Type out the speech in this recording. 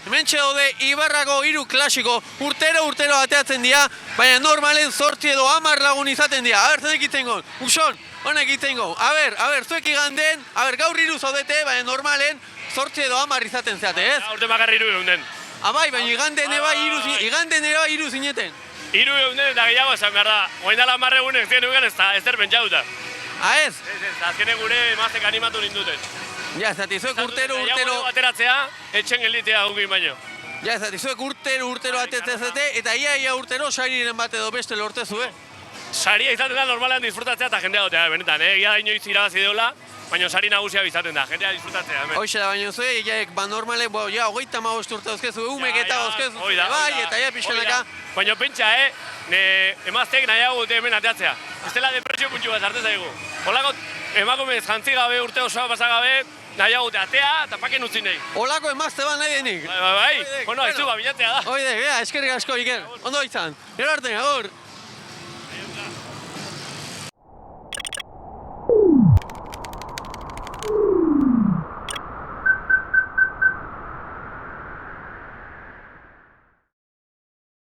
Hementxe daude Ibarrako hiru klasiko urtero ateatzen dira, baina normalen 8 edo 10 lagun izaten dira. Aber, zenek itengo? Uxon, honek itengo. Aber, zuek iganden, gaur hiru zaudete, baina normalen 8 edo 10 izaten zeate, ez? Urte bakarri 3 geunden. Abai, baina iganden eba hiru zineten. 3 geunden eta gehiago esan behar da. Oain dela 10 egun ez dien ez da, ez der pentsatuta. Ez? Ez, azkenen gure emaztek animatu ninduten. Ja, zati, zuek urtero... Ateratzea, etxen gelditea gukin baino. Ja, zati, zuek urtero atetzezete, eta ia urtero sariren bat edo beste lortezu, Saria izaten da normalean disfrutatzea eta jendea dotea, benetan, Ia inoiz irabazi deula, baina sari nagusia izaten da, jendea disfrutatzea, hemen. Hoxe da, baina zue, iaek, normale, ja, 35 urte dauzkezu, umek eta dauzkezu, bai, eta ia pixkanaka. Baina pentsa, emazteek nahiago dute hemen ateatzea. Ez dela depresio puntxu bat hartez daigu. Holako, emakumez jantzi gabe, urte osoa pasagabe, nahiago dute atea eta paken utzi nahi. Holako emazte bat nahi denik. Bai, bueno, haizu, bilatzea da. Oide, eskerrik asko, Iker, ondo izan. Gero arte, agur.